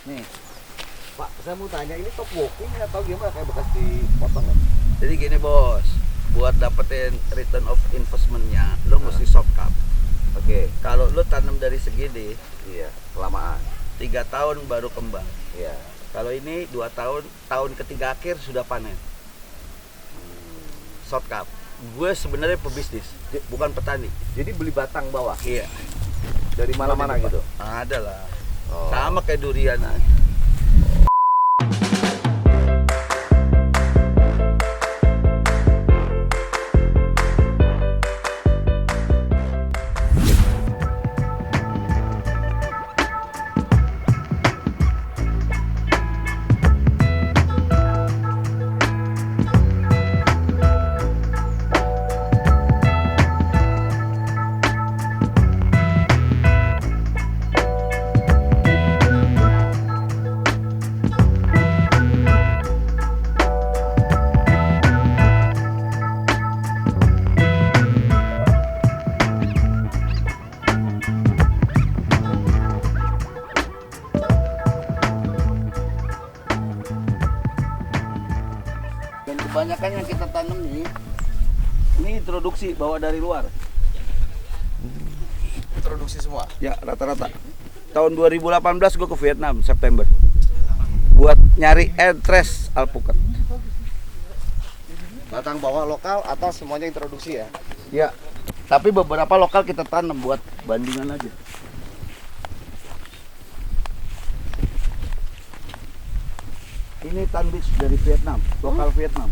Nih. Pak, saya mau tanya ini top walking atau gimana kayak bekas dipotong ya? Jadi gini bos, buat dapetin return of investmentnya, lo mesti soft cap. Oke. Kalau lo tanam dari segini, Iya, kelamaan. 3 tahun baru kembang. Iya. Kalau ini 2 tahun, tahun ketiga akhir sudah panen. Soft cap. Gue sebenarnya pebisnis, bukan petani. Jadi beli batang bawah Iya. dari mana-mana gitu. Ada lah. Oh. Sama kayak durian aja. Dan kebanyakan yang kita tanam nih, ini introduksi bawa dari luar. Introduksi semua. Ya rata-rata. Tahun 2018 gue ke Vietnam September. Buat nyari entres alpukat. Batang bawah lokal atau semuanya introduksi ya? Ya. Tapi beberapa lokal kita tanam buat bandingan aja. Ini Tan Beach dari Vietnam, lokal Vietnam.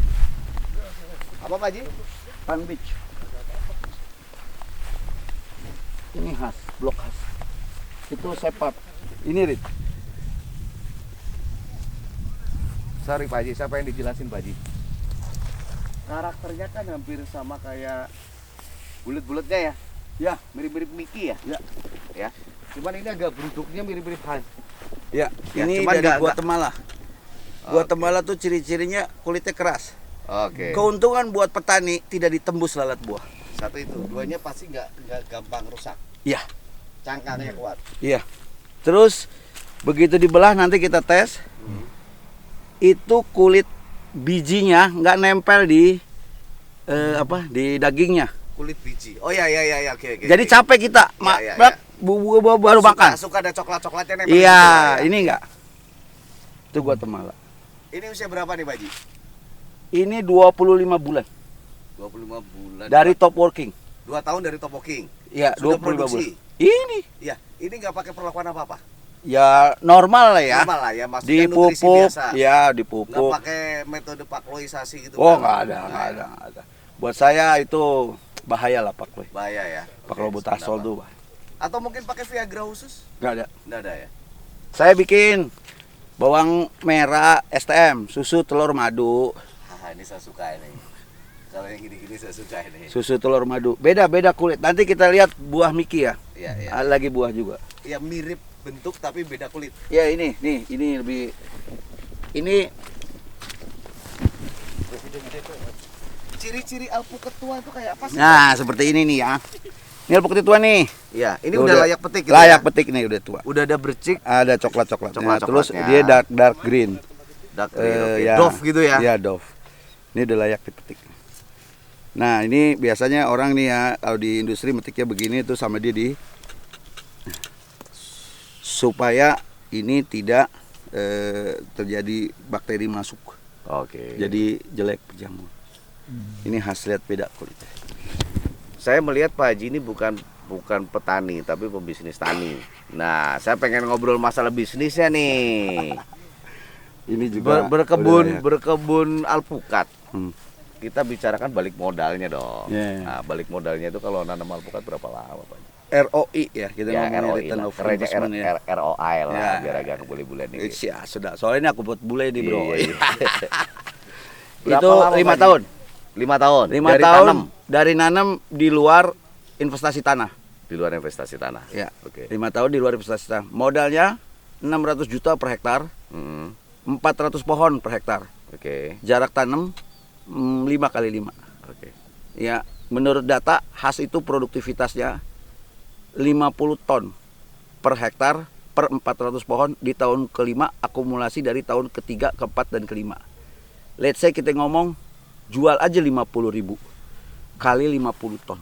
Apa Pak Ji? Tan Beach. Ini khas, blok khas. Itu sepat. Ini Rit. Sorry Pak Ji, siapa yang dijelasin Pak Ji? Karakternya kan hampir sama kayak bulat-bulatnya ya? Ya, Mirip-mirip Mickey ya? ya, Ya. Cuman ini agak bentuknya mirip-mirip Han. ya. Ya, Ini cuman dari nggak- Guatemala. Guatemala tuh ciri-cirinya kulitnya keras. Oke. Keuntungan buat petani tidak ditembus lalat buah. Satu itu, duanya pasti nggak gampang rusak. Iya. Cangkangnya kuat. Iya. Terus begitu dibelah nanti kita tes. Itu kulit bijinya nggak nempel di di dagingnya. Kulit biji. Oh ya oke. Jadi capek kita Ya. baru makan. Suka ada coklat-coklatnya nempel Iya, gitu lah ya. ini enggak. Itu Guatemala. Ini usia berapa nih Pak Ji? Ini 25 bulan 25 bulan. dari top working. 2 tahun dari top walking. Iya, Sudah 25 produksi? bulan. Ini Iya, ini nggak pakai perlakuan apa-apa. ya normal lah ya. Normal lah ya, maksudnya nutrisi Dipupuk, biasa. ya Nggak dipupuk. pakai metode pakloisasi gitu. Oh, kan? nggak ada. Buat saya itu bahaya lah Pak Loy. Bahaya ya. Pak Oke, Lobutasol sebentar, tuh, Pak. Atau mungkin pakai Viagra khusus? nggak ada. Nggak ada ya. Saya bikin bawang merah, STM, susu telur madu, Ini saya suka ini. Kalau yang gini-gini saya suka ini. susu telur madu. Beda-beda kulit. Nanti kita lihat buah Miki ya. Iya. Lagi buah juga. Ya mirip bentuk tapi beda kulit. Ya ini lebih ini Ciri-ciri alpukat tua itu kayak apa sih? nah seperti ini nih ya. Ini alpukat tua nih. Iya, ini Tuh, udah layak petik gitu. Layak ya? petik nih udah tua. Udah ada bercik, Ada coklat-coklatnya. Terus Coklat-coklatnya. dia dark green. dark green, oke. Ya. Dove gitu ya. Iya, Dove. Ini udah layak dipetik. Nah, ini biasanya orang nih ya kalau di industri metiknya begini tuh sama dia supaya ini tidak terjadi bakteri masuk. Oke. Jadi jelek jamur. Ini hasil lihat beda kulitnya. Saya melihat Pak Haji ini bukan petani tapi pembisnis tani. Nah, saya pengen ngobrol masalah bisnisnya nih. Ini juga berkebun alpukat. Hmm. Kita bicarakan balik modalnya dong. Yeah. Nah, balik modalnya itu kalau nanam alpukat berapa lama Pak Haji? ROI ya, kita Ya, ngomongin ROI return lah. of Kerennya investment ya. ROI lah, Ya. biar agak bule-bule nih. Ya, sudah. Soalnya ini aku buat bule nih, Bro. Iya. Itu Berapa lama, 5 Pak tahun. 5 tahun. 5 Dari tahun tanam dari nanam di luar investasi tanah. di luar investasi tanah. Ya. Oke. 5 tahun di luar investasi tanah. Modalnya 600 juta per hektar, Hmm, 400 pohon per hektar. Oke. Jarak tanam 5 kali 5. Oke. Ya, menurut data khas itu produktivitasnya 50 ton per hektar per 400 pohon di tahun kelima, akumulasi dari tahun ketiga, keempat, dan kelima. Let's say kita ngomong jual aja 50.000 kali 50 ton.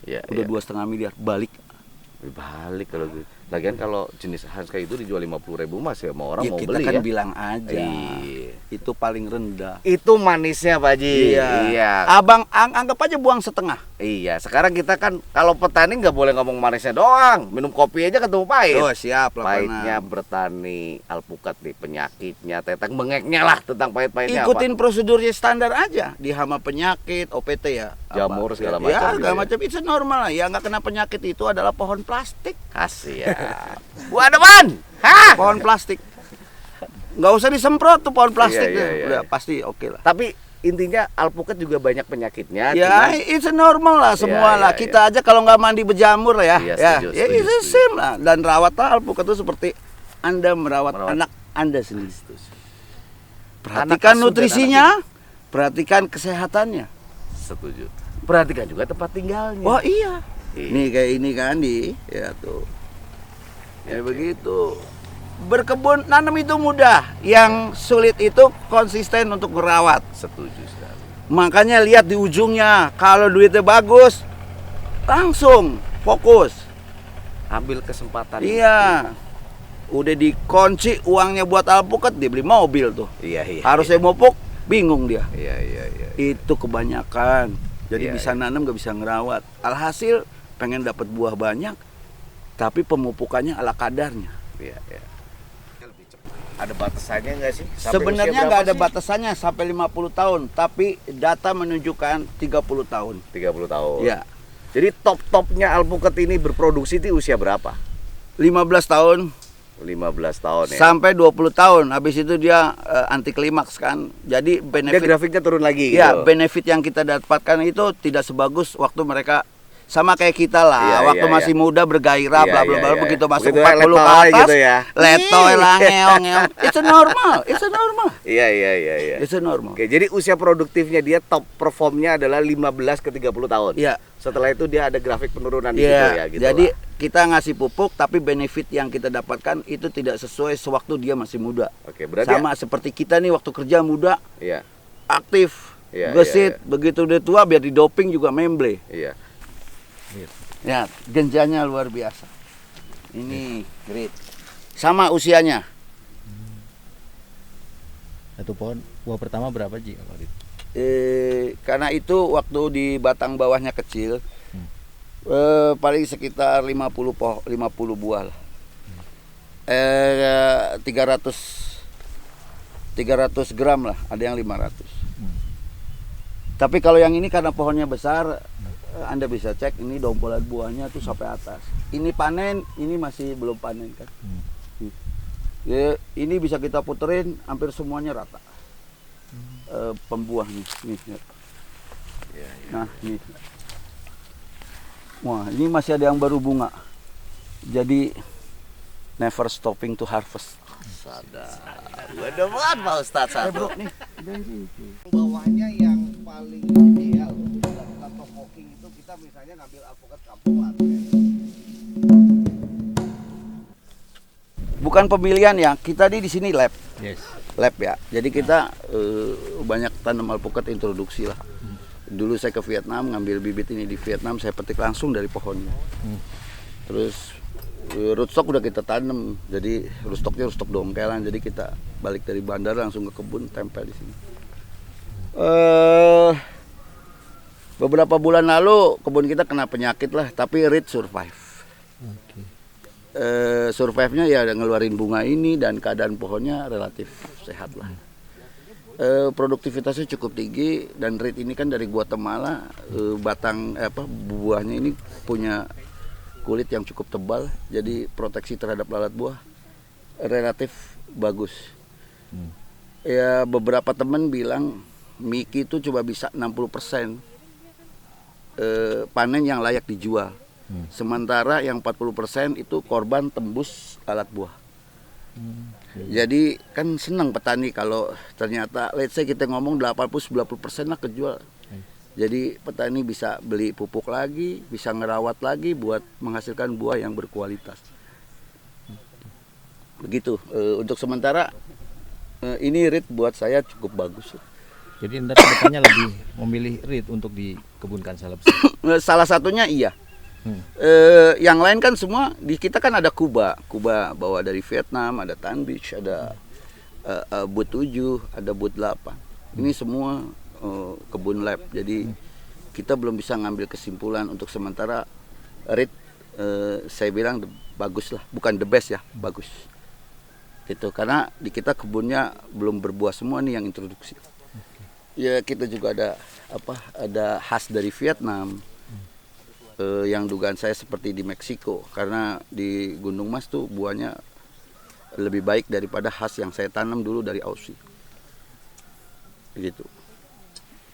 Ya, Udah 2,5 miliar balik. balik kalau gitu. Lagian kalau jenis Hans kayak itu dijual 50.000 mas ya, mau orang Ya, mau kita beli kan ya. bilang aja. Iya. Itu paling rendah. Itu manisnya Pak Haji. Iya. Abang anggap aja buang setengah. Iya, sekarang kita kan kalau petani nggak boleh ngomong manisnya doang, minum kopi aja ketemu pahit. Oh, siap lah. Pahitnya bertani alpukat nih, penyakitnya, tetang bengeknya lah tentang pahit-pahitnya Ikutin prosedurnya standar aja di hama penyakit, OPT ya. Jamur segala Ya, macam gitu segala ya. macam itu normal lah. Ya nggak kena penyakit itu adalah pohon plastik. Kasih ya. Buah depan. Hah? Pohon plastik. Nggak usah disemprot tuh pohon plastik. Iya, iya, iya. Udah pasti oke lah. Tapi intinya alpukat juga banyak penyakitnya. Ya, cuman- it's normal lah semua Iya, lah. iya, Kita aja kalau nggak mandi berjamur lah ya. Iya, Ya, setuju, ya setuju, it's the same lah. Dan rawatlah alpukat itu seperti Anda merawat anak Anda sendiri. Perhatikan asuh dan nutrisinya, perhatikan kesehatannya. Setuju. Perhatikan juga tempat tinggalnya. Oh iya. Iya. Nih kayak ini kan ya tuh. Ya, Ya, begitu. Berkebun nanam itu mudah, yang sulit itu konsisten untuk merawat. Setuju sekali. Makanya lihat di ujungnya, kalau duitnya bagus, langsung fokus. Ambil kesempatan. Iya. Udah dikunci uangnya buat alpukat, dia beli mobil tuh. Iya, iya. Harusnya mupuk, bingung dia. Iya, iya, iya. Itu kebanyakan. Jadi Iya, bisa nanam gak bisa ngerawat. Alhasil pengen dapat buah banyak, tapi pemupukannya ala kadarnya. Iya, iya. Ada batasannya nggak sih? Sampai Sebenarnya usia nggak berapa ada sih? batasannya sampai 50 tahun, tapi data menunjukkan 30 tahun. 30 tahun. Ya, Jadi top-topnya alpukat ini berproduksi di usia berapa? 15 tahun 15 tahun ya. sampai 20 tahun. Habis itu dia anti klimaks kan. Jadi Dia benefit grafiknya turun lagi ya, gitu. benefit yang kita dapatkan itu tidak sebagus waktu mereka sama kayak kita lah, Iya, waktu iya, masih iya. muda bergairah Iya, bla bla iya, bla, iya. begitu masuk Begitu 40 ke letoy atas gitu ya. letoy lah ngeong ngeong. It's a normal, it's a normal. Iya, iya, iya, iya. It's a normal. Oke, jadi usia produktifnya dia top performnya adalah 15 ke 30 tahun. Iya. Setelah itu dia ada grafik penurunan di Iya, situ ya gitu. jadi lah. kita ngasih pupuk tapi benefit yang kita dapatkan itu tidak sesuai sewaktu dia masih muda. Oke, berarti Sama seperti kita nih waktu kerja muda, Iya. aktif, Iya, gesit, iya, begitu udah tua biar di doping juga memble. Iya. Ya, genjanya luar biasa. Ini great. Sama usianya. Satu pohon buah pertama berapa Ji kalau itu? Karena itu waktu di batang bawahnya kecil, paling sekitar 50 buah lah. 300 gram lah, ada yang 500. Tapi kalau yang ini karena pohonnya besar, Anda bisa cek ini dompolan buahnya tuh sampai atas. Ini panen, ini masih belum panen kan. Ya, ini bisa kita puterin hampir semuanya rata. Pembuahnya nih. Ya. Nah, nih. Wah, ini masih ada yang baru bunga. Jadi never stopping to harvest. Sadar. Udah banget Pak Ustadz satu. Nih, Bawahnya yang paling ideal untuk dilakukan top walking itu kita misalnya ngambil alpukat kampungan. bukan pemilihan ya. Kita di sini lab. Yes. Lab ya. Jadi kita banyak tanam alpukat introduksi lah. Dulu saya ke Vietnam ngambil bibit ini di Vietnam, saya petik langsung dari pohonnya. Terus rootstock udah kita tanam, jadi rootstocknya rootstock dongkelan. Jadi kita balik dari bandar langsung ke kebun, tempel di sini. Beberapa bulan lalu kebun kita kena penyakit lah, tapi reed survive. Oke. Survive-nya ya ngeluarin bunga ini dan keadaan pohonnya relatif sehat lah. Produktivitasnya cukup tinggi dan reed ini kan dari Guatemala, buahnya ini punya kulit yang cukup tebal, jadi proteksi terhadap lalat buah relatif bagus. Ya beberapa teman bilang Miki itu coba bisa 60% panen yang layak dijual. Sementara yang 40% itu korban tembus lalat buah. Jadi kan senang petani kalau ternyata let's say kita ngomong 80-90% lah kejual. Jadi petani bisa beli pupuk lagi, bisa ngerawat lagi buat menghasilkan buah yang berkualitas. Begitu. Untuk sementara ini rit buat saya cukup bagus. Jadi Anda kedepannya lebih memilih rit untuk dikebunkan salep. Salah satunya iya. Yang lain kan semua di kita kan ada Kuba bawa dari Vietnam, ada Tan Beach, ada Bud 7, ada Bud 8. Ini semua kebun lab. Jadi kita belum bisa ngambil kesimpulan untuk sementara rit saya bilang bagus lah, bukan the best ya, bagus. Gitu, karena di kita kebunnya belum berbuah semua nih yang introduksi. Ya kita juga ada khas dari Vietnam. Yang dugaan saya seperti di Meksiko, karena di Gunung Mas tuh buahnya lebih baik daripada khas yang saya tanam dulu dari Aussie. Gitu.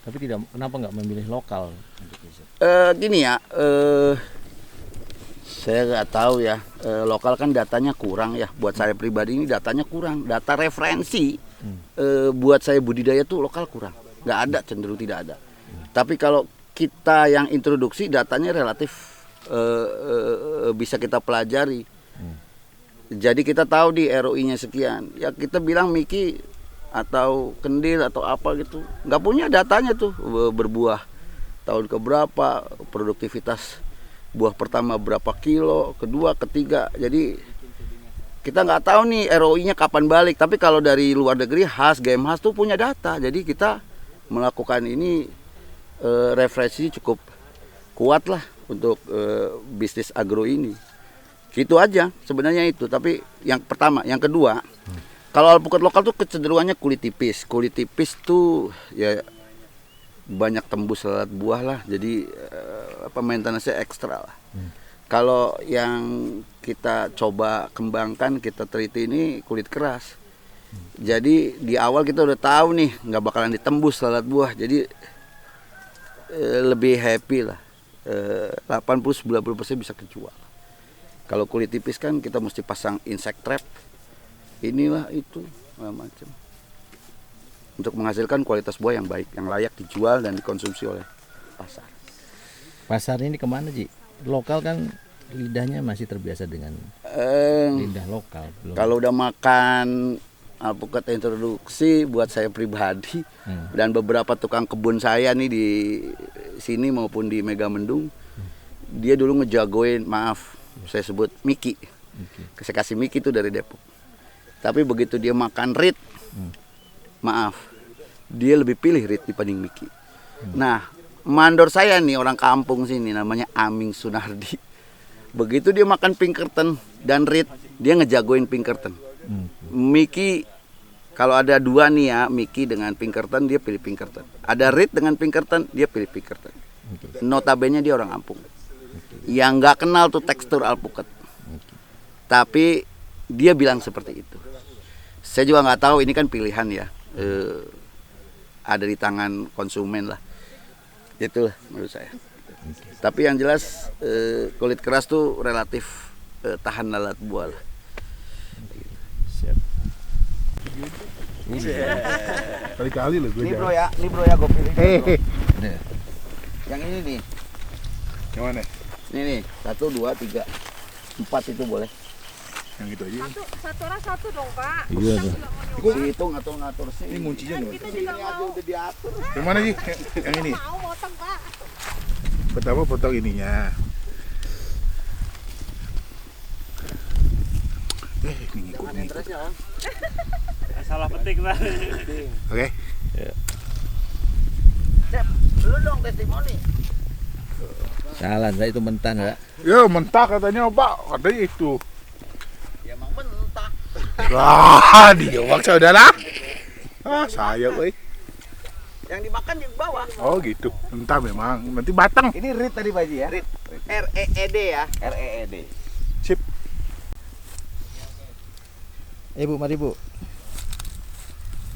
Tapi kenapa nggak memilih lokal untuk riset? Gini ya, saya nggak tahu ya, lokal kan datanya kurang ya. Buat saya pribadi ini datanya kurang. Data referensi buat saya budidaya tuh lokal kurang. Nggak ada, cenderung tidak ada. Tapi kalau kita yang introduksi datanya relatif bisa kita pelajari. Jadi kita tahu di ROI-nya sekian. Ya kita bilang Miki atau Kendil atau apa gitu. Nggak punya datanya tuh berbuah tahun keberapa, produktivitas buah pertama berapa kilo, kedua, ketiga. Jadi kita nggak tahu nih ROI-nya kapan balik. Tapi kalau dari luar negeri game khas tuh punya data. Jadi kita melakukan ini referensi cukup kuat lah untuk bisnis agro ini. Gitu aja sebenarnya itu. Tapi yang pertama, yang kedua, kalau alpukat lokal tuh kecenderungannya kulit tipis. Kulit tipis tuh ya banyak tembus lalat buah lah. Jadi maintenance-nya ekstra lah. Kalau yang kita coba kembangkan, kita teliti ini kulit keras. Jadi di awal kita udah tahu nih nggak bakalan ditembus lalat buah. Jadi lebih happy lah. 80-90% bisa kejual. Kalau kulit tipis kan kita mesti pasang insect trap. Inilah itu macam. Untuk menghasilkan kualitas buah yang baik, yang layak dijual dan dikonsumsi oleh pasar. Pasar ini kemana Ji? Lokal kan lidahnya masih terbiasa dengan lidah lokal. Kalau udah makan alpukat introduksi buat saya pribadi dan beberapa tukang kebun saya nih di sini maupun di Megamendung, dia dulu ngejagoin, maaf saya sebut Miki. Saya kasih Miki itu dari Depok. Tapi begitu dia makan rit, maaf, dia lebih pilih rit dibanding Miki. Nah, mandor saya nih orang kampung sini namanya Aming Sunardi. Begitu dia makan Pinkerton dan rit, dia ngejagoin Pinkerton. Miki kalau ada dua nih ya, Miki dengan Pinkerton dia pilih Pinkerton. Ada rit dengan Pinkerton dia pilih Pinkerton. Notabene dia orang kampung. Yang nggak kenal tuh tekstur alpukat. Tapi dia bilang seperti itu. Saya juga nggak tahu, ini kan pilihan ya. Ada di tangan konsumen lah. Itulah menurut saya. Tapi yang jelas kulit keras tuh relatif tahan lalat buah lah. Kali-kali loh gue. Ini bro ya gue pilih. Yang ini nih. Yang mana? Ini nih, 1, 2, 3, 4 itu boleh. Yang itu aja. Satu orang satu dong Pak. Iya tuh. Dihitung atau ngatur sih. Ini kuncinya nih. Kita juga mau. Udah diatur. Yang mana sih? Yang ini. Mau potong Pak. Pertama potong ininya. Ini ngikut. Salah petik lah. Oke. Cep, lu dong testimoni. Salah, enggak itu mentan enggak? Yo mentah katanya Pak, katanya itu. Ya emang mentah. Wah, dia waktu udahlah. Saya woi. Yang dimakan di bawah. Oh gitu. Mentah memang. Nanti batang. Ini rit tadi Pak Haji ya? Rit. REED ya? REED. Sip. Bu, mari Bu.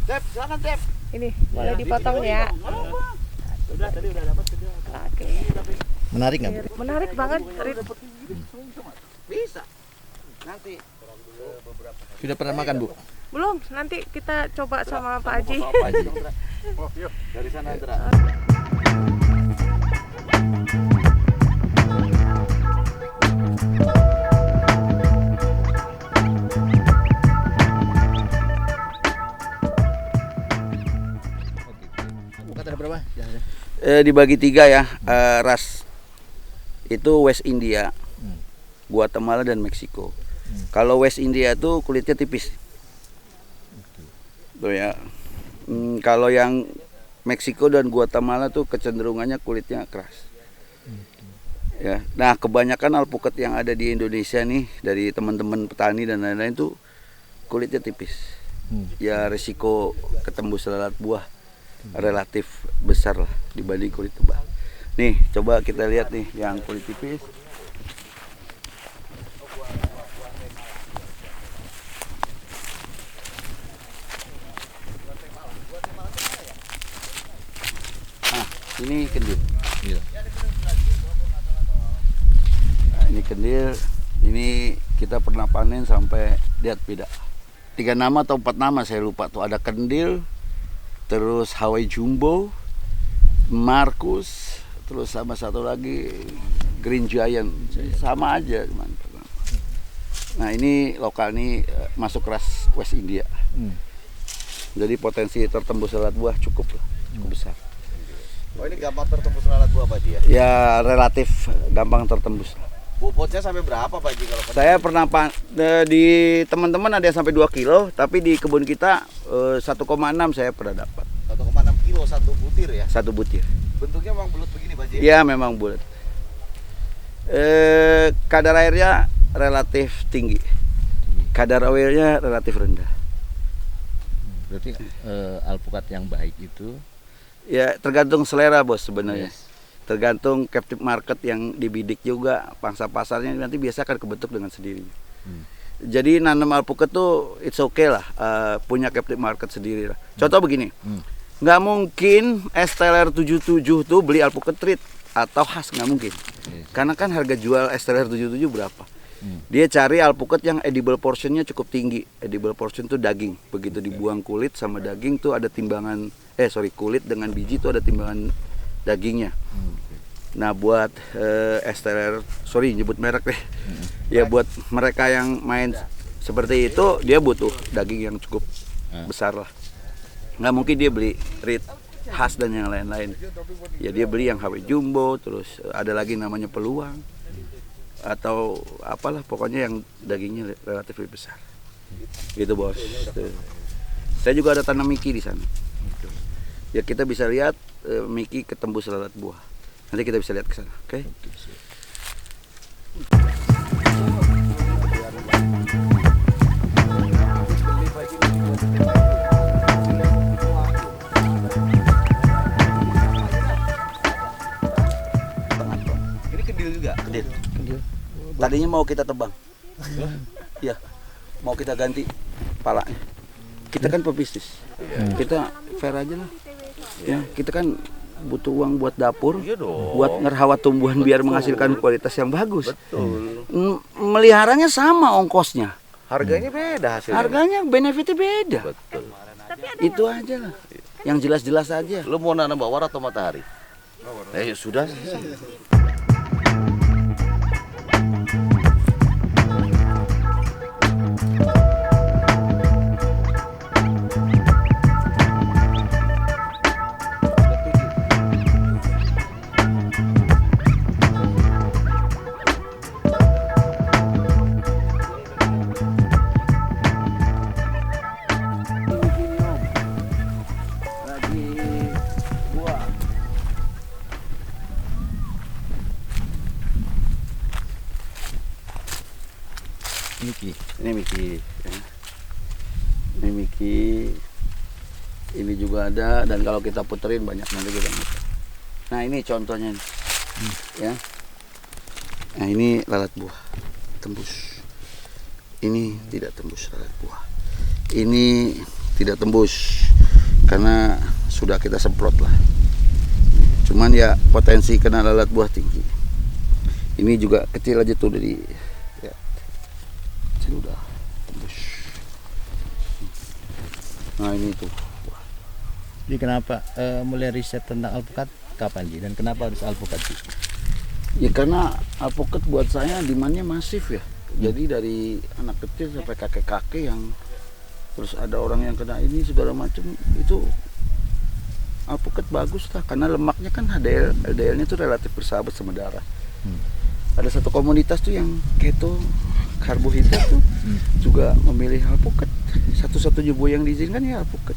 Cep, silakan Cep. Ini boleh dipotong ya. Udah tadi udah dapat juga. Oke. Menarik nggak Bu? Menarik banget. Bisa. Nanti Sudah pernah makan Bu? Belum, nanti kita coba sama Pak Haji. Pak Haji. Oh, yuk. dari sana Andra. Dibagi 3 ya, ras. Itu West India, Guatemala dan Meksiko. Kalau West India tuh kulitnya tipis. Tuh ya. Kalau yang Meksiko dan Guatemala tuh kecenderungannya kulitnya keras. Ya. Nah, kebanyakan alpukat yang ada di Indonesia nih dari teman-teman petani dan lain-lain tuh kulitnya tipis. Ya risiko ketembus lalat buah relatif besar lah dibanding kulit tebal. Nih, coba kita lihat nih yang kulit tipis. Nah, ini kendil. Nah, ini kendil. Ini kita pernah panen sampai lihat beda. 3 nama atau 4 nama saya lupa tuh. Ada kendil, terus Hawaii Jumbo, Marcus, terus sama satu lagi Green Giant, sama aja cuman. Nah ini lokal nih masuk ras West India. Jadi potensi tertembus lalat buah cukup besar. Oh ini gampang tertembus lalat buah Pak Haji ya? Ya relatif gampang tertembus. Bobotnya sampai berapa Pak Haji kalau Saya pernah di teman-teman ada yang sampai 2 kilo, tapi di kebun kita 1,6 saya pernah dapat. 1,6 kilo satu butir ya? Satu butir. Bentuknya memang bulat begini Pak Haji? Ya memang bulat. Kadar airnya relatif tinggi, kadar oilnya relatif rendah. Berarti alpukat yang baik itu Ya tergantung selera bos sebenarnya. Tergantung captive market yang dibidik juga, pangsa pasarnya nanti biasa akan kebentuk dengan sendirinya. Jadi nanam alpukat tuh it's okay lah, punya captive market sendiri lah. Contoh begini, nggak mungkin STLR 77 tuh beli alpukat treat atau khas, nggak mungkin. Karena kan harga jual STLR 77 berapa? Dia cari alpukat yang edible portionnya cukup tinggi. Edible portion tuh daging. Begitu dibuang kulit sama daging tuh ada timbangan, kulit dengan biji tuh ada timbangan dagingnya. Nah buat STLR, nyebut merek deh. Ya buat mereka yang main seperti itu dia butuh daging yang cukup besar lah. Nggak mungkin dia beli rit khas dan yang lain-lain. Ya dia beli yang Hawaii Jumbo, terus ada lagi namanya peluang atau apalah pokoknya yang dagingnya relatif lebih besar. Gitu bos. Saya juga ada tanam Mickey di sana. Ya kita bisa lihat Mickey ketembus lalat buah. Nanti kita bisa lihat ke sana, oke? Ini kendil juga? Kendil. Tadinya mau kita tebang. Ya, mau kita ganti palanya. Kita kan pebisnis. Kita fair aja lah. Ya, kita kan butuh uang buat dapur, buat ngerawat tumbuhan biar menghasilkan kualitas yang bagus. Betul. Meliharanya sama ongkosnya. Harganya beda hasilnya. Harganya benefitnya beda. Betul. Itu aja lah. Yang jelas-jelas aja. Lu mau nanam bawar atau matahari? Ya sudah. Mickey. Ini Mickey. Ya. Ini Mickey. Ini juga ada dan kalau kita puterin banyak nanti kita muter. Nah ini contohnya nih. Ya. Nah ini lalat buah tembus. Ini tidak tembus lalat buah. Ini tidak tembus karena sudah kita semprot lah. Cuman ya potensi kena lalat buah tinggi. Ini juga kecil aja tuh dari ya. Kecil udah tembus. Nah ini tuh. Jadi kenapa mulai riset tentang alpukat kapan Ji? Dan kenapa harus alpukat Ji? Ya karena alpukat buat saya demandnya masif ya. Jadi dari anak kecil sampai kakek-kakek yang terus ada orang yang kena ini segala macam itu alpukat bagus lah karena lemaknya kan LDL-nya tuh relatif bersahabat sama darah. Ada satu komunitas tuh yang keto karbohidrat tuh juga memilih alpukat. Satu-satunya buah yang diizinkan ya alpukat.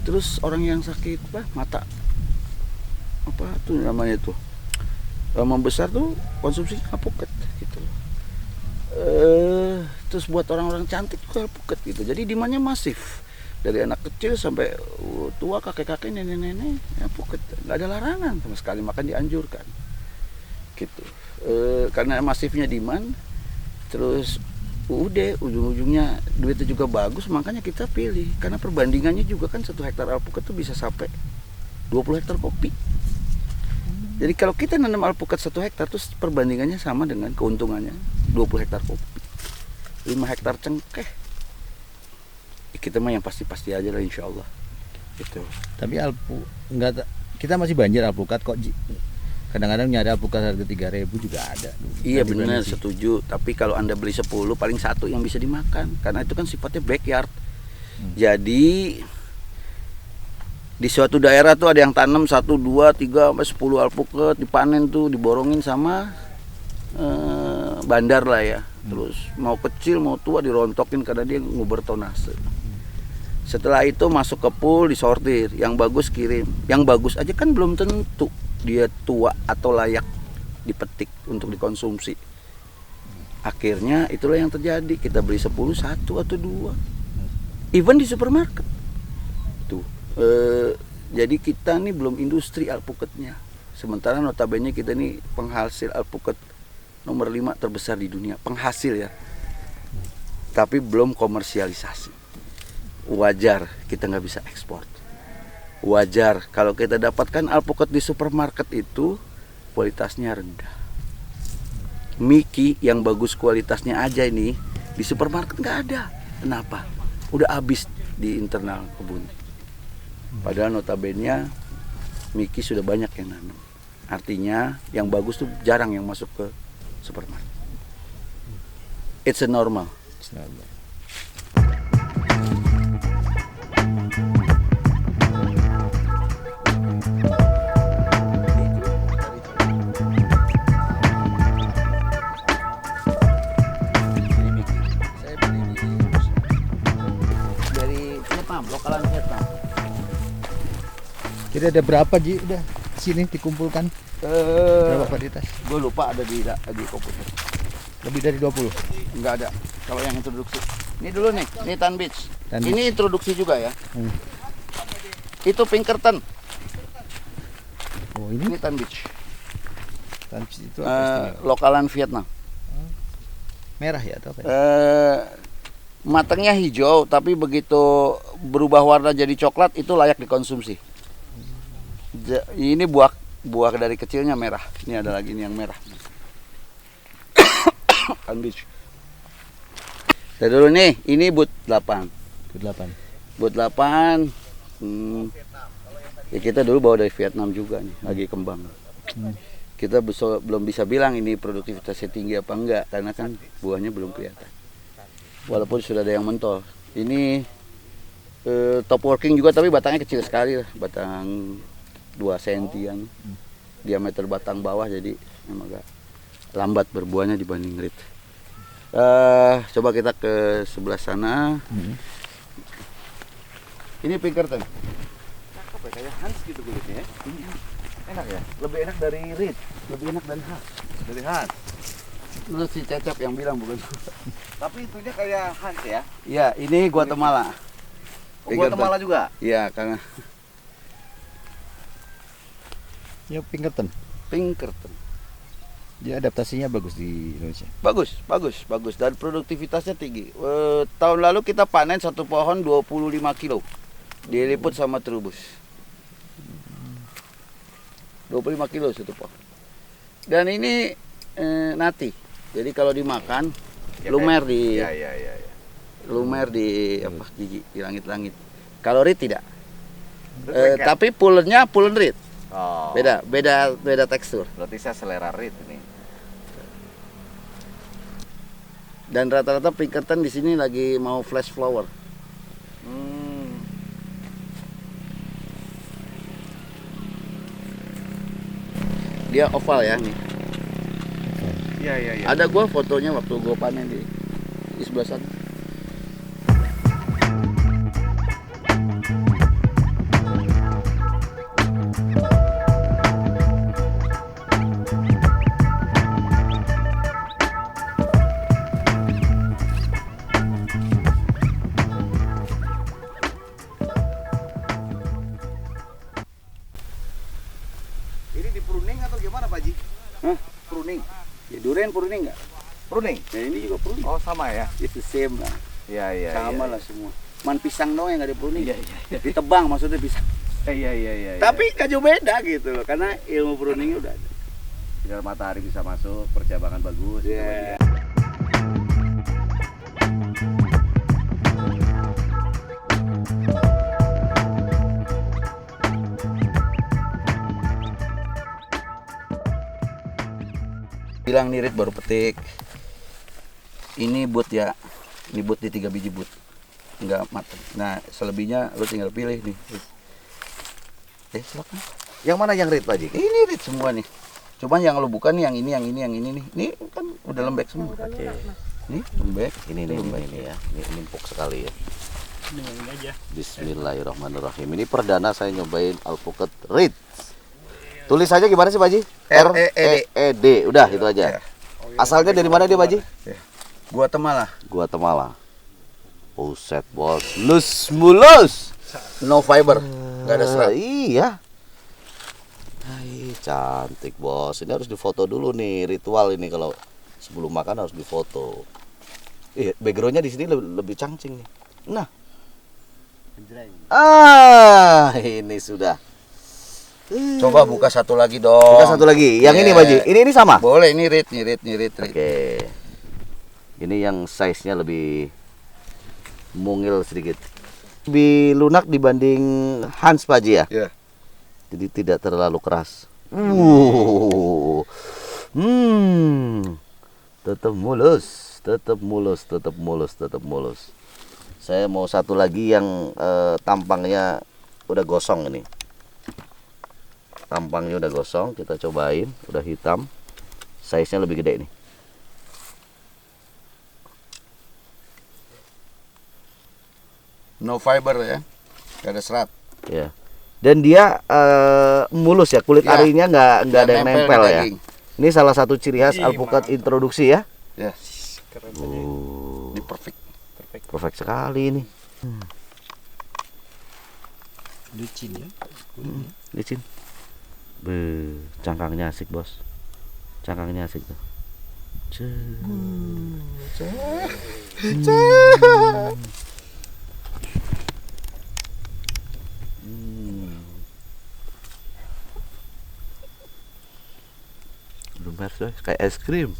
Terus orang yang sakit mata apa tuh namanya tuh membesar tuh konsumsi alpukat gitu. Terus buat orang-orang cantik juga alpukat gitu. Jadi demandnya masif dari anak kecil sampai tua, kakek-kakek, nenek-nenek alpukat. Nggak ada larangan sama sekali, makan dianjurkan gitu. Karena masifnya demand, terus udah ujung-ujungnya duitnya juga bagus, makanya kita pilih. Karena perbandingannya juga kan 1 hektar alpukat tuh bisa sampai 20 hektar kopi. Jadi kalau kita nanam alpukat 1 hektar terus perbandingannya sama dengan keuntungannya 20 hektar kopi, 5 hektar cengkeh. Kita mah yang pasti-pasti aja lah insya Allah gitu. Tapi kita masih banjir alpukat kok. Kadang-kadang nyari alpukat harga 3.000 juga ada. Iya benar, setuju. Tapi kalau Anda beli 10 paling 1 yang bisa dimakan, karena itu kan sifatnya backyard. Jadi di suatu daerah tuh ada yang tanam 1, 2, 3 sampai 10 alpukat, dipanen tuh, diborongin sama bandar lah ya. Terus mau kecil mau tua dirontokin karena dia nguber tonase. Setelah itu masuk ke pool, disortir, yang bagus kirim. Yang bagus aja kan belum tentu dia tua atau layak dipetik untuk dikonsumsi. Akhirnya itulah yang terjadi, kita beli 10, 1 atau 2. Even di supermarket. Tuh. Jadi kita nih belum industri alpukatnya. Sementara notabene kita nih penghasil alpukat nomor 5 terbesar di dunia, penghasil ya. Tapi belum komersialisasi. Wajar kita nggak bisa ekspor. Wajar kalau kita dapatkan alpukat di supermarket itu kualitasnya rendah. Miki yang bagus kualitasnya aja ini di supermarket nggak ada. Kenapa? Udah habis di internal kebun. Padahal notabene Miki sudah banyak yang nanam. Artinya yang bagus tuh jarang yang masuk ke supermarket. It's a normal. Lokalan Vietnam. Kira ada berapa Ji udah sini dikumpulkan? Berapa varietas? Gue lupa ada di komputer. Lebih dari 20? Enggak ada. Kalau yang introduksi. Ini dulu nih, ini Tan Beach. Tan Ini introduksi juga ya. Itu Pinkerton. Oh Ini Tan Beach. Tan Beach itu apa istilahnya? Lokalan Vietnam. Merah ya atau apa? Matangnya hijau, tapi begitu berubah warna jadi coklat itu layak dikonsumsi. Ini buah dari kecilnya merah. Ini ada lagi nih yang merah. Tan Beach. Saya dulu nih, ini but 8. But 8. Ya kita dulu bawa dari Vietnam juga nih, lagi kembang. Kita belum bisa bilang ini produktivitasnya tinggi apa enggak, karena kan buahnya belum kelihatan. Walaupun sudah ada yang mentol. Ini top working juga, tapi batangnya kecil sekali lah, batang 2 sentian. Diameter batang bawah, jadi memang agak lambat berbuahnya dibanding rit. Coba kita ke sebelah sana. Ini Pinkerton. Cakep ya, kayak Hans gitu kulitnya ya. Enak ya, lebih enak dari rit, lebih enak dari Hans. Menurut si Cecep yang bilang, bukan. Tapi itunya kayak Hans ya? Iya, ini Guatemala. Guatemala juga? Iya, karena Ya Pinkerton. Dia adaptasinya bagus di Indonesia. Bagus. Dan produktivitasnya tinggi. Tahun lalu kita panen satu pohon 25 kilo. Diliput sama terubus. 25 kilo satu pohon. Dan ini nati. Jadi kalau dimakan lumer di lumer di apa di langit-langit. Kalau rit tidak. Tapi pulennya pulen rit. Oh. Beda tekstur. Berarti saya selera rit ini. Dan rata-rata Pinkerton di sini lagi mau flash flower. dia oval ya nih. Iya, iya, iya. Ada gua fotonya waktu gua panen di sebelah sana. Ini di pruning atau gimana Pak Haji? Hah? Pruning. Ya, durian pruning nggak? Pruning. Ya ini juga pruning. Oh, sama ya? Itu same lah. Iya, iya. Sama iya. lah semua. Man pisang doang yang nggak dipruning. Iya, iya. Ditebang maksudnya pisang. Iya, iya, iya. Tapi kaju beda gitu loh, karena ilmu pruningnya udah ada. Biar matahari bisa masuk, percabangan bagus. gitu, Pak Haji. Iya. Bilang nih Rit, baru petik. Ini but ya, ini but di 3 biji but, nggak matang. Nah selebihnya lu tinggal pilih nih. Silakan. Yang mana yang red Pak Haji? Ini Rit semua nih. Cuman yang lu bukan nih, yang ini nih. Ini kan udah lembek semua. Oke. Nih lembek. Ini ya. Ini empuk sekali ya. Ini aja. Bismillahirrahmanirrahim. Ini perdana saya nyobain alpukat red. Tulis aja gimana sih Pak Haji? R-E-E-D. Udah itu aja. Asalnya dari mana dia Pak Haji? Guatemala. Guatemala. Buset bos. Mulus. No fiber. Nggak ada serat. Iya. Hai, cantik bos. Ini harus difoto dulu nih, ritual ini kalau sebelum makan harus difoto. Backgroundnya di sini lebih cangcing nih. Nah. Ini sudah. Coba buka satu lagi dong. Buka satu lagi. Yang ini Pak Haji. Ini sama? Boleh, ini Rit. Oke. Ini yang size-nya lebih mungil sedikit. Lebih lunak dibanding Hans Pak Haji ya? Iya. Jadi tidak terlalu keras. Tetap mulus. Saya mau satu lagi yang tampangnya udah gosong ini. Tampangnya udah gosong, kita cobain, udah hitam. Size-nya lebih gede nih. No fiber ya. Nggak ada serat. Ya. Dan dia mulus ya, kulit Ya. arinya nggak ada yang nempel di ya. daging. Ini salah satu ciri khas alpukat introduksi ya. Ya, Keren di perfect. Perfect sekali ini. Licin ya. Licin. Cangkangnya asik bos. Cangkangnya asik tuh. Lumer kayak es krim.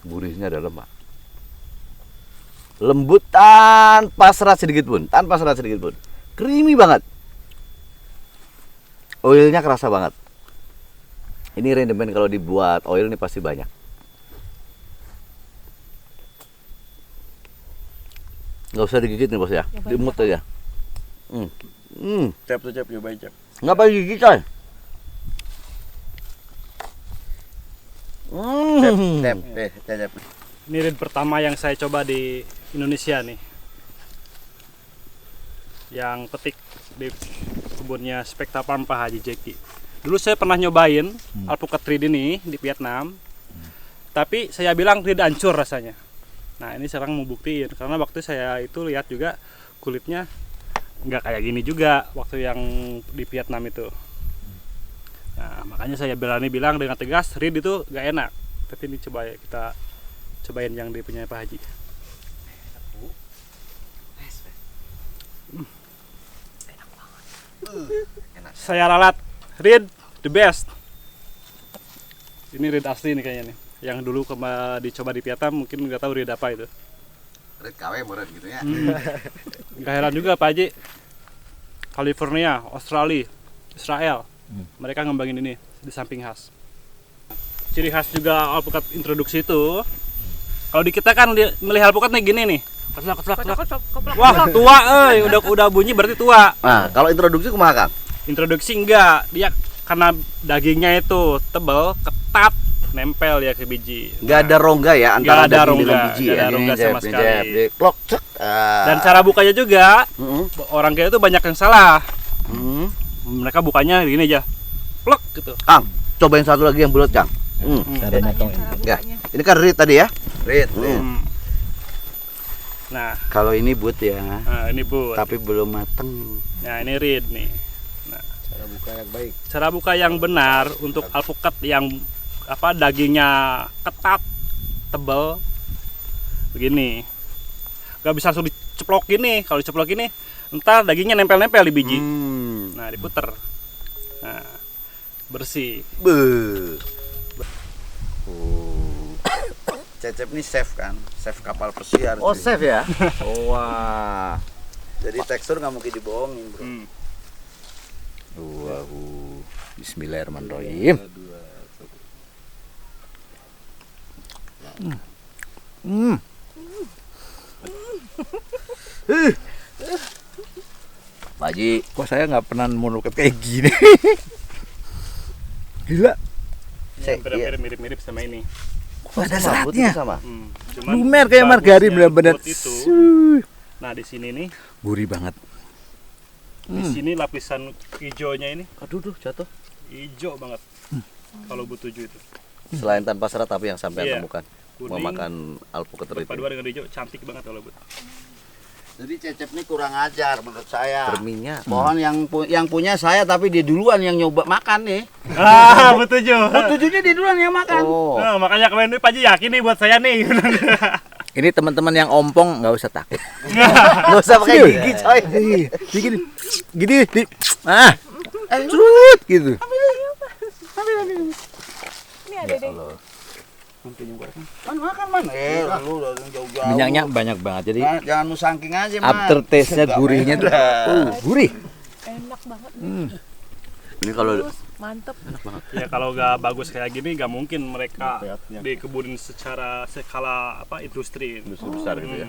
Gurihnya ada lemak. Lembut tanpa serat sedikit pun, creamy banget. Oilnya kerasa banget. Ini rendemen kalau dibuat oil ini pasti banyak. Nggak usah digigit nih bos ya, dimut aja. Cap tuh cap, cobain cap. Nggak pakai gigit coy. Cap. Cap. Ini red pertama yang saya coba di Indonesia nih. Yang petik di kebunnya Spekta Farm Pak Haji Jeki. Dulu saya pernah nyobain alpukat red ini di Vietnam. Tapi saya bilang tidak hancur rasanya. Nah ini sekarang mau buktiin, karena waktu saya itu lihat juga kulitnya nggak kayak gini juga waktu yang di Vietnam itu. Nah makanya saya berani bilang dengan tegas, red itu nggak enak. Tapi ini coba ya, kita cobain yang di punya Pak Haji. Saya ralat red the best. Ini red asli nih kayaknya nih. Yang dulu dicoba di Vietnam mungkin nggak tahu red apa itu. Red KW murah gitu ya. Nggak heran juga Pak Haji. California, Australia, Israel, mereka ngembangin ini di samping khas. Ciri khas juga alpukat introduksi itu, kalau di kita kan melihat alpukat nih gini nih, keplak. Wah tua, udah bunyi berarti tua. Nah, kalau introduksi kumaha Kang? Introduksi enggak, dia karena dagingnya itu tebal, ketat, nempel ya ke biji. Nggak ada rongga ya antara Nggak ada daging dengan rongga, biji nggak ya. ada rongga sama sekali. Di klok cek. Dan cara bukanya juga, orang kayak itu banyak yang salah. Mereka bukanya gini aja, plek gitu. Kang, cobain satu lagi yang bulat, Kang. Cara motong ini. Ya, ini kan rit tadi ya. Rit. Nah, Kalau ini but ya, ini bu. tapi belum mateng. Nah, ini reed nih. Nah, Cara buka yang baik. cara buka yang benar untuk alpukat yang dagingnya ketat, tebal, begini. Gak bisa langsung diceplok gini. Kalau diceplok gini, ntar dagingnya nempel-nempel di biji. Nah, diputer. Nah, bersih. Cecep nih chef kan, chef kapal pesiar. Oh, cuy. chef ya? Oh, wah. Jadi tekstur nggak mungkin dibohongin, bro. Bismillahirrahmanirrahim. Pak Haji, Kok saya nggak pernah menuket kayak gini? Gila. Hampir mirip-mirip sama ini. Kok ada sama, but seratnya? itu sama. Cuman Lumer kayak margarin bagusnya bener-bener. buat itu. Nah, di sini nih, Gurih banget. di sini lapisan hijaunya ini Aduh, jatuh. hijau banget. Kalau but 7 itu. Selain tanpa serat tapi yang sampai Iya. temukan. Kuning, Memakan alpukat rit. paduan dengan hijau cantik banget kalau but. Jadi Cecep nih kurang ajar menurut saya. Terminnya. Pohon yang punya saya tapi dia duluan yang nyoba makan nih. But 7. Oh, tujuhnya dia duluan yang makan. Oh. Nah, makanya kemarin ini Pak Haji yakin nih buat saya nih. Ini teman-teman yang ompong nggak usah takut. Nggak usah pakai gigi, coy. Gini, gini, cerut gitu. Ini ada deh. Man makan man. Lu udah jauh-jauh. Minyaknya banyak banget, jadi Jangan musangking aja, man. aftertaste-nya gurihnya tuh, gurih. Enak banget. Ini kalau Terus mantep. Ya kalau nggak bagus kayak gini nggak mungkin mereka dikebunin secara skala industri besar gitu ya.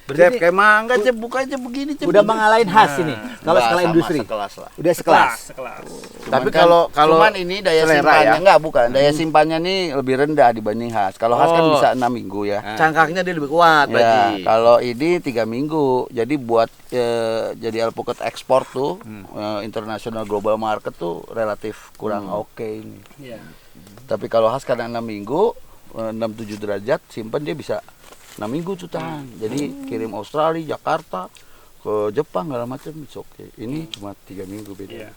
Cep kayak mangga, Cep buka aja begini, Cep. Udah mengalahin khas ini. Kalau skala industri, Sekelas lah. udah sekelas. sekelas. Tapi kan cuman ini daya selera simpannya ya? enggak bukan. Daya simpannya nih lebih rendah dibanding khas. Kalau khas kan Oh. bisa 6 minggu ya. Cangkangnya dia lebih kuat, Pak Ya, Haji. kalau ini 3 minggu. Jadi buat jadi alpukat ekspor tuh international global market tuh relatif kurang oke ini. Iya. Tapi kalau khas karena 6 minggu 6-7 derajat simpan dia bisa 6 minggu tuh tahan. Jadi kirim Australia, Jakarta, ke Jepang segala macam oke. Ini cuma 3 minggu beda. Iya.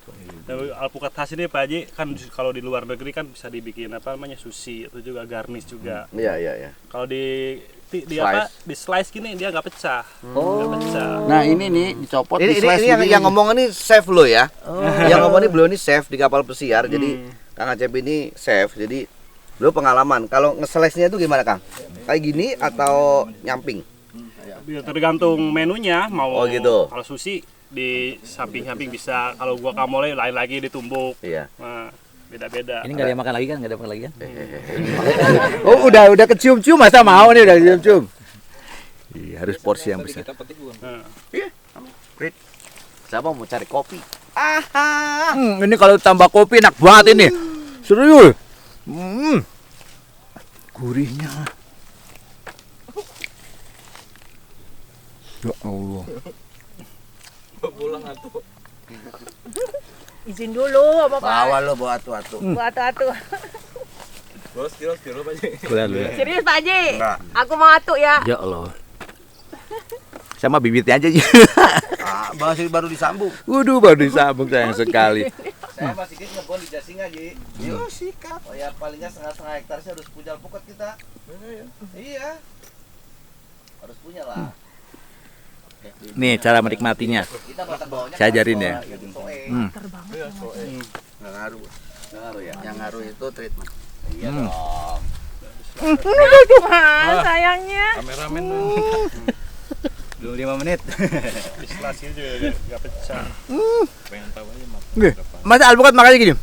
Tapi alpukat khas ini Pak Haji kan kalau di luar negeri kan bisa dibikin sushi atau juga garnish juga. Iya. Kalau di Slice. di slice gini dia nggak pecah. Oh. Nggak pecah. Nah, ini nih dicopot di Ini slice yang begini. ngomong ini chef lo ya. Yang ngomong ini beliau ini chef di kapal pesiar. Jadi Kang Acep ini chef. Jadi beliau pengalaman. Kalau nge-slice-nya itu gimana, Kang? Kayak gini atau nyamping? Ya, tergantung menunya mau. Oh, gitu. Kalau sushi di samping-samping bisa. Kalau gua kamole lain lagi ditumbuk. Iya. Nah, beda-beda. Ini nggak ada yang makan lagi kan? Nggak ada yang makan lagi kan? Oh, udah kecium-cium, masa mau nih udah kecium-cium. Iya, harus porsi yang besar. Nah, Siapa mau cari kopi? Ini kalau tambah kopi enak banget ini. Serius. Gurihnya. Ya Allah. Izin dulu sama Pak. Bawa lo bawa atu-atu. Buat atu. Kuliah dulu ya. Serius Pak Haji? Enggak. Aku mau atu ya. Ya Allah. Sama bibitnya aja. Baru disambung. Waduh, baru disambung sayang sekali. Saya masih sedikit ngebon di Jasinga, Ji. Yuk, sikat. Oh ya, palingnya setengah hektar sih harus punya alpukat kita. Iya. Harus punya lah. Nih cara menikmatinya. Kita batang bawahnya Saya ajarin ya. Nggak ngaruh. Nggak ngaruh ya? Yang ngaruh itu treatment. Iya dong. Mas, sayangnya. Belum 5 menit. di slice ini juga nggak pecah. Nih, masa alpukat makannya gini?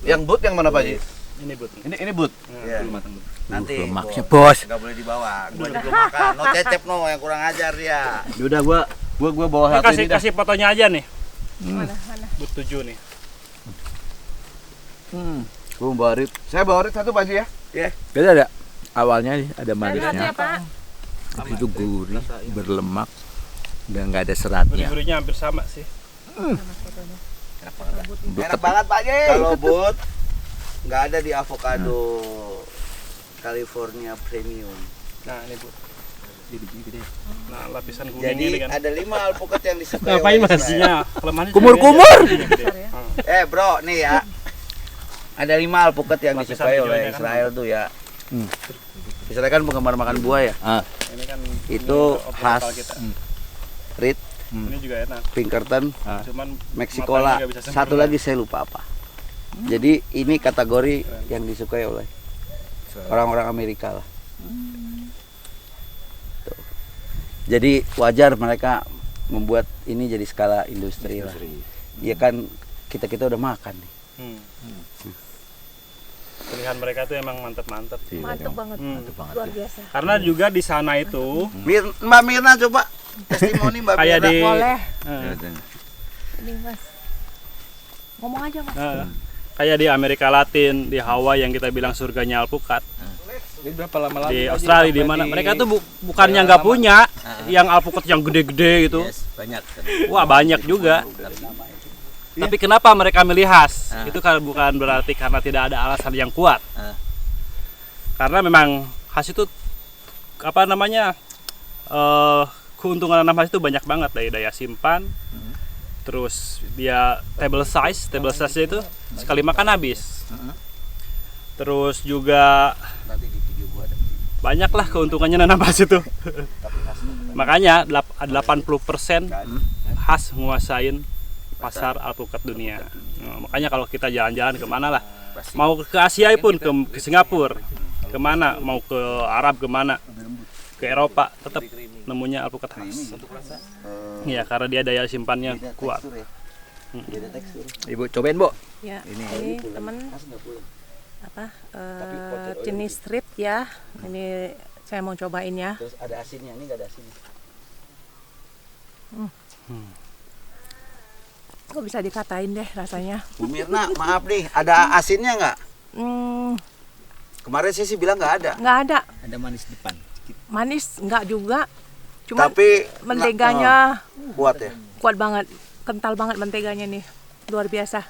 Yang but yang mana, Pak Ji? Ini but. Ini but. Iya. Nanti belum maksnya, Bos. nggak boleh dibawa. Gua juga makan. No Cecep no yang kurang ajar dia. Udah gua bawa Ini satu ini dah. kasih fotonya aja nih. Mana? But 7 nih. Bawa rit. Saya bawa rit satu Pak Haji ya. Kita ada awalnya nih, ada Sehat manisnya. ya Pak. Habis itu gurih, berlemak, dan nggak ada seratnya. Gurih-gurihnya hampir sama sih. Enak banget Pak Haji. Kalau but nggak ada di avocado California Premium. Nah ini Bu. Nah lapisan kuning Jadi ini kan. ada 5 alpukat yang disukai Ngapain oleh mas? Israel. Ya, kelemahannya Kumur-kumur. Bro, nih ya. Ada 5 alpukat yang Lapisan disukai hijaunya oleh kan. Israel tuh ya. Misalnya kan penggemar makan buah ya. Ini kan Itu ini khas lokal kita. rit, Ini juga enak. Pinkerton, Cuman Mexicola. matanya nggak bisa Satu sempurna. lagi saya lupa apa. Jadi ini kategori yang disukai oleh orang-orang Amerika lah. Tuh. Jadi wajar mereka membuat ini jadi skala industri lah. Iya kan kita udah makan nih. Pilihan mereka tuh emang mantep-mantep. Mantap banget. Luar biasa. Karena juga di sana itu Mbak Mirna coba testimoni Mbak kayak Mirna. di Boleh. eh, Ini Mas. Ngomong aja Mas. kayak di Amerika Latin, di Hawaii yang kita bilang surganya alpukat. Ini berapa lama lagi? Di Australia di mana mereka tuh bukannya nggak punya yang alpukat yang gede-gede gitu. Banyak. Wah, banyak juga. Tapi kenapa mereka milih khas? Itu kan bukan berarti karena tidak ada alasan yang kuat. Karena memang khas itu apa namanya? Keuntungan nanam khas itu banyak banget, dari daya simpan. Terus dia table size itu sekali makan habis. Terus juga banyaklah keuntungannya nanam khas itu. Makanya 80% khas nguasain pasar alpukat dunia. Nah, makanya kalau kita jalan-jalan kemana lah, mau ke Asia pun, ke Singapura, kemana, mau ke Arab kemana, ke Eropa, tetap nemunya alpukat khas. Iya, karena dia daya simpannya kuat. Ibu cobain, Bu. Ya, ini teman apa jenis strip ya. Ini saya mau cobain ya. Terus ada asinnya, ini nggak ada asinnya. Kok bisa dikatain deh rasanya. Bu Mirna, maaf nih, ada asinnya nggak? Hmm, Kemarin saya sih bilang nggak ada. nggak ada. Ada manis depan. Manis nggak juga. Cuma Tapi menteganya kuat ya. kuat banget, kental banget menteganya nih, luar biasa.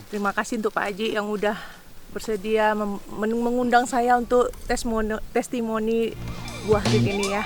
Terima kasih untuk Pak Haji yang udah bersedia mengundang saya untuk testimoni buah ini ya.